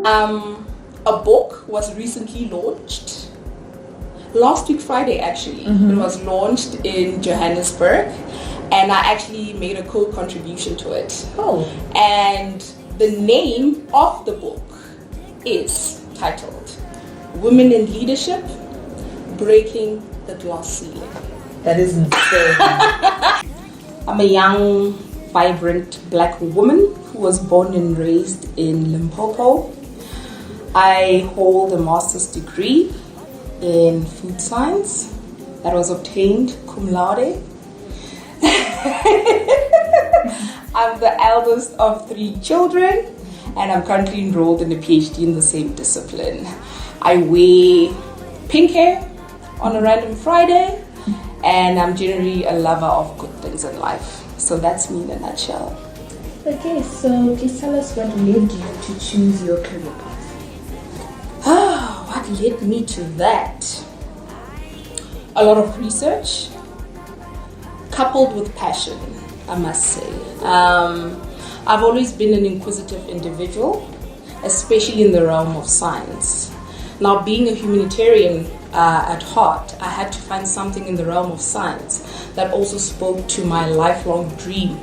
A book was recently launched. Last week Friday, actually. It was launched in Johannesburg, and I actually made a co-contribution to it. Oh. And the name of the book is titled Women in Leadership, Breaking the Glass Ceiling. That is insane. I'm a young, vibrant black woman who was born and raised in Limpopo. I hold a master's degree in food science that was obtained cum laude. I'm the eldest of 3 children, and I'm currently enrolled in a PhD in the same discipline. I wear pink hair on a random Friday, and I'm generally a lover of good things in life. So that's me in a nutshell. Okay, so please tell us what led you to choose your career path. What led me to that? A lot of research, coupled with passion, I must say. I've always been an inquisitive individual, especially in the realm of science. Now, being a humanitarian at heart, I had to find something in the realm of science that also spoke to my lifelong dream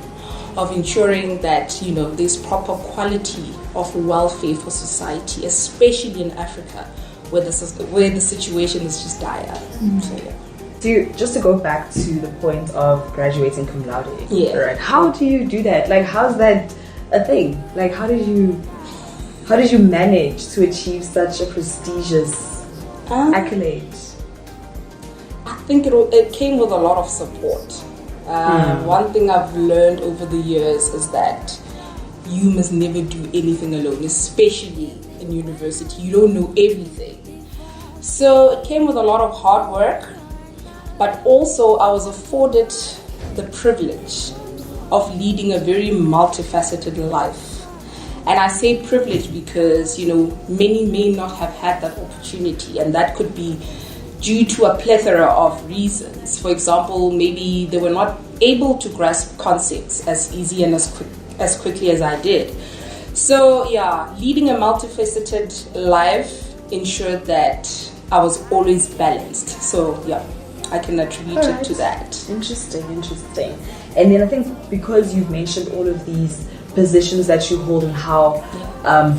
of ensuring that, there's proper quality of welfare for society, especially in Africa, where the situation is just dire. So, yeah. So just to go back to the point of graduating cum laude, yeah. Right? How do you do that? Like, how's that a thing? Like, how did you manage to achieve such a prestigious accolade? I think it came with a lot of support. One thing I've learned over the years is that you must never do anything alone, especially in university. You don't know everything. So it came with a lot of hard work, but also I was afforded the privilege of leading a very multifaceted life. And I say privilege because, many may not have had that opportunity, and that could be due to a plethora of reasons. For example, maybe they were not able to grasp concepts as easy and as quickly as I did. So yeah, leading a multifaceted life ensured that I was always balanced. So yeah, I can attribute it to that. Interesting. And then I think because you've mentioned all of these positions that you hold and how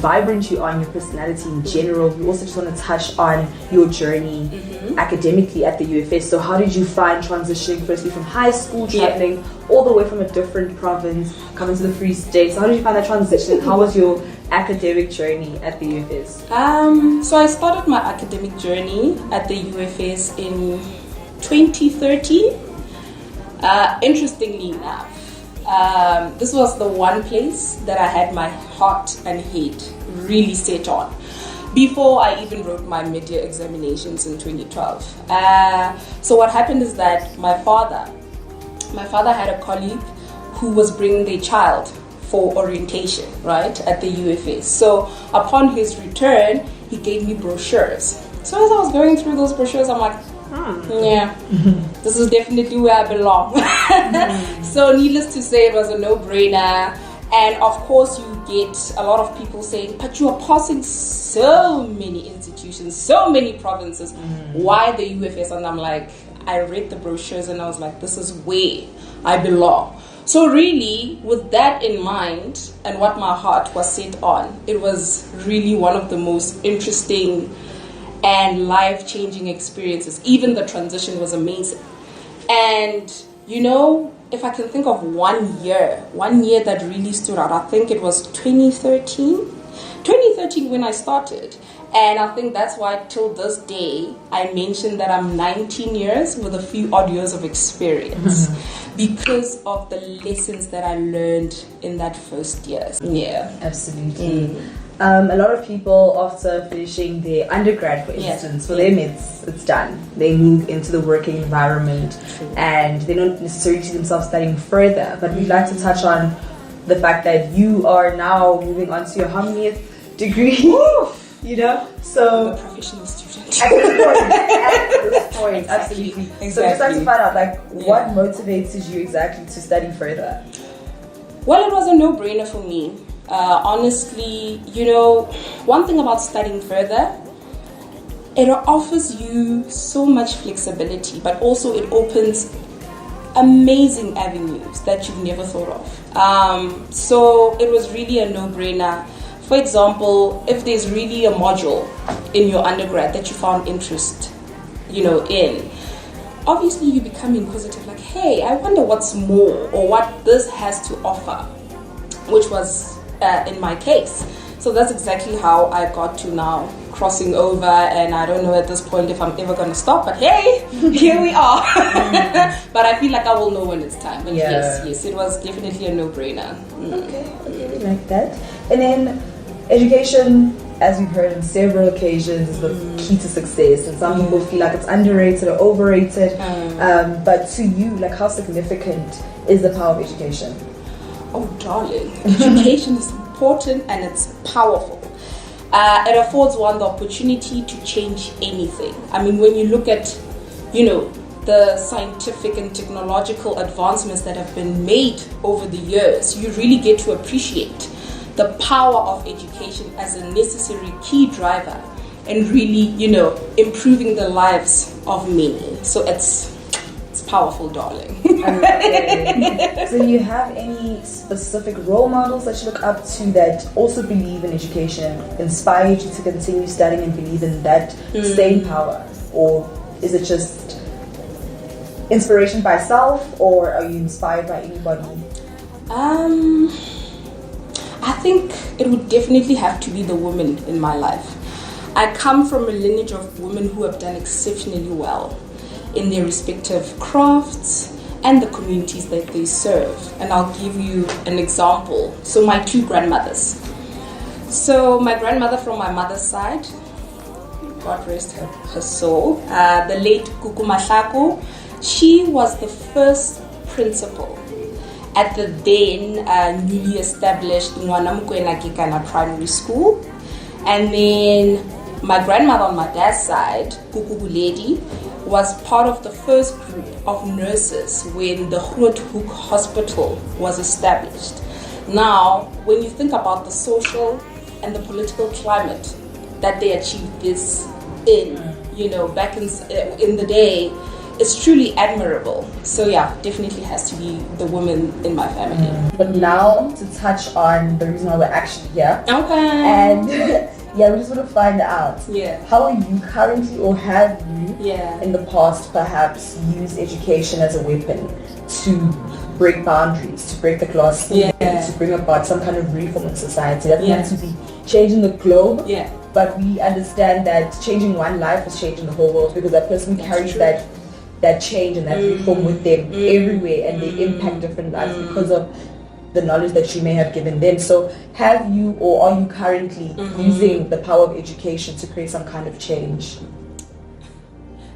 vibrant you are in your personality in general, we also just want to touch on your journey academically at the UFS. So how did you find transitioning firstly from high school, traveling all the way from a different province, coming to the Free State? So how did you find that transition? How was your academic journey at the UFS? So I started my academic journey at the UFS in 2013. Interestingly enough, this was the one place that I had my heart and head really set on before I even wrote my mid-year examinations in 2012. So what happened is that my father had a colleague who was bringing their child for orientation, right, at the UFS. So upon his return, he gave me brochures. So as I was going through those brochures, I'm like, yeah, this is definitely where I belong. So needless to say, it was a no-brainer. And of course, you get a lot of people saying, but you are passing so many institutions, so many provinces. Why the UFS? And I'm like, I read the brochures and I was like, this is where I belong. So really, with that in mind and what my heart was set on, it was really one of the most interesting and life-changing experiences. Even the transition was amazing. And if I can think of one year that really stood out, I think it was 2013 when I started. And I think that's why till this day, I mentioned that I'm 19 years with a few odd years of experience because of the lessons that I learned in that first year. Yeah. Absolutely. A lot of people after finishing their undergrad, for instance, for them it's done. They move into the working environment and they don't necessarily see themselves studying further. But we'd like to touch on the fact that you are now moving on to your how many degree? So I'm a professional student. At this point, absolutely. Exactly. So just like to find out, what motivated you exactly to study further? Well, it was a no-brainer for me. Honestly, one thing about studying further, it offers you so much flexibility, but also it opens amazing avenues that you've never thought of. So it was really a no-brainer. For example, if there's really a module in your undergrad that you found interest, in, obviously you become inquisitive, like, hey, I wonder what's more or what this has to offer, which was in my case. So that's exactly how I got to now crossing over, and I don't know at this point if I'm ever going to stop, but hey, here we are. But I feel like I will know when it's time. But yes, it was definitely a no-brainer. Okay, I really like that. And then education, as we've heard on several occasions, is the key to success, and some people feel like it's underrated or overrated. But to you, like, how significant is the power of education? Oh, darling, education is important and it's powerful. It affords one the opportunity to change anything. I mean, when you look at, the scientific and technological advancements that have been made over the years, you really get to appreciate the power of education as a necessary key driver and really, improving the lives of many. So it's powerful, darling. So do you have any specific role models that you look up to that also believe in education, inspired you to continue studying and believe in that staying power? Or is it just inspiration by self, or are you inspired by anybody? I think it would definitely have to be the women in my life. I come from a lineage of women who have done exceptionally well in their respective crafts and the communities that they serve. And I'll give you an example. So my two grandmothers. So my grandmother from my mother's side, God rest her soul, the late Kuku Mahlaku, she was the first principal at the then newly established Ngwanamkwena Kikana Primary School. And then my grandmother on my dad's side, Kuku Buledi, was part of the first group of nurses when the Groot Hoek Hospital was established. Now, when you think about the social and the political climate that they achieved this in, back in the day, it's truly admirable. So yeah, definitely has to be the women in my family. But now to touch on the reason why we're actually here. Okay. And we just want to find out. Yeah. How are you currently, or have you in the past perhaps used education as a weapon to break boundaries, to break the glass ceiling, to bring about some kind of reform in society? That means to be changing the globe. Yeah. But we understand that changing one life is changing the whole world, because that person carries that change and that reform with them everywhere, and they impact different lives because of the knowledge that you may have given them. So have you, or are you currently using the power of education to create some kind of change?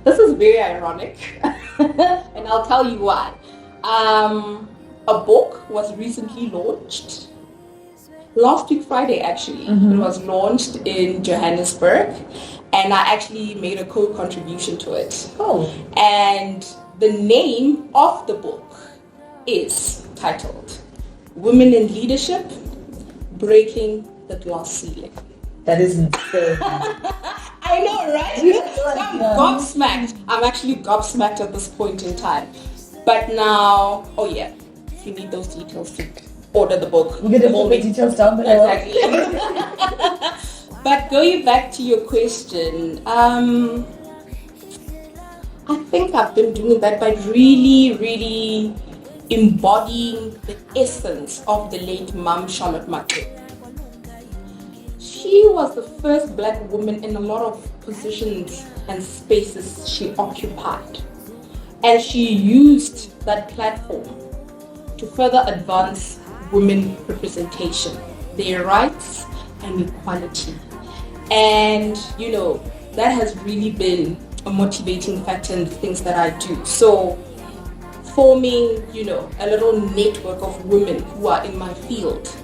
This is very ironic, and I'll tell you why. A book was recently launched last week Friday, actually. It was launched in Johannesburg, and I actually made a co-contribution to it. Oh. And the name of the book is titled Women in Leadership, Breaking the Glass Ceiling. That is insane. I know, right? I'm gobsmacked. I'm actually gobsmacked at this point in time. But now, if you need those details to order the book. We're going to put the details down below. Exactly. But going back to your question, I think I've been doing that by really embodying the essence of the late Mom Charlotte Mackay. She was the first black woman in a lot of positions and spaces she occupied. And she used that platform to further advance women representation, their rights and equality. And, that has really been a motivating factor in the things that I do. So forming, a little network of women who are in my field,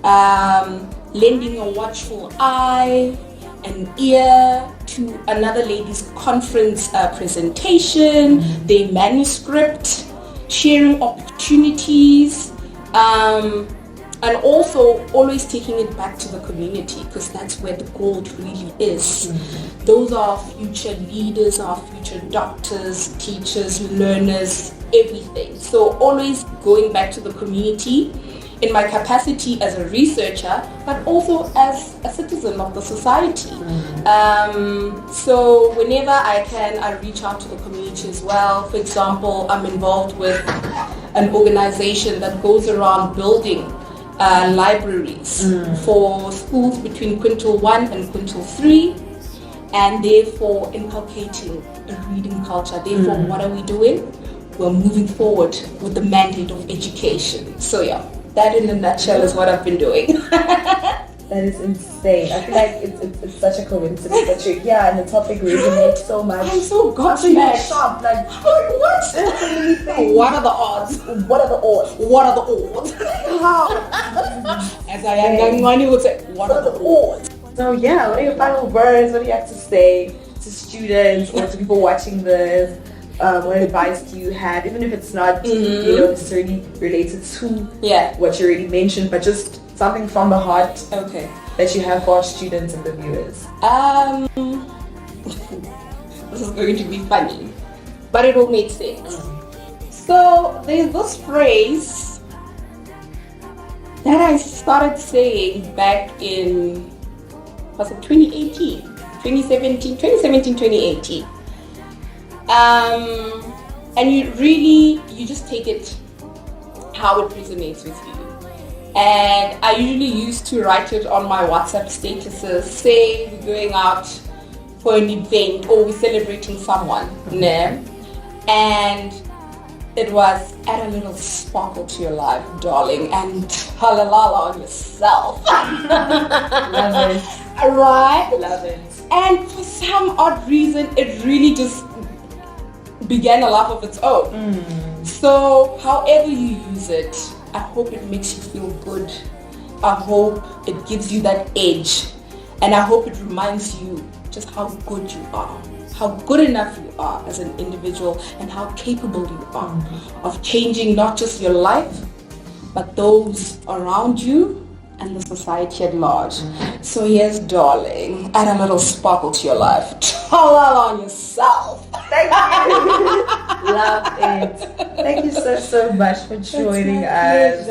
lending a watchful eye, an ear to another ladies' conference presentation, their manuscript, sharing opportunities, And also always taking it back to the community, because that's where the gold really is. Those are our future leaders, our future doctors, teachers, learners, everything. So always going back to the community in my capacity as a researcher, but also as a citizen of the society. So whenever I can, I reach out to the community as well. For example, I'm involved with an organization that goes around building libraries for schools between quintile 1 and quintile 3, and therefore inculcating a reading culture. Therefore, what are we doing? We're moving forward with the mandate of education. So yeah, that in a nutshell is what I've been doing. That is insane. I feel like it's such a coincidence that you're here and the topic resonates so much. I'm so You're shocked, like, what? What are the odds? What are the odds? What are the odds? As I am money would say, what are the odds? So yeah, what are your final words? What do you have to say to students or to people watching this? What advice do you have, even if it's not necessarily related to what you already mentioned, but just something from the heart that you have for our students and the viewers? This is going to be funny, but it will make sense. So there's this phrase that I started saying back in, was it 2018, 2018. And you just take it how it resonates with you. And I usually used to write it on my WhatsApp statuses, say we're going out for an event or we're celebrating someone, and it was add a little sparkle to your life, darling, and halalala on yourself. Love it. Right? Love it. And for some odd reason, it really just began a life of its own. So however you use it, I hope it makes you feel good. I hope it gives you that edge. And I hope it reminds you just how good you are, how good enough you are as an individual, and how capable you are of changing not just your life, but those around you and the society at large. So yes, darling, add a little sparkle to your life. Tell on yourself. Thank you. Love it. Thank you so much for joining us.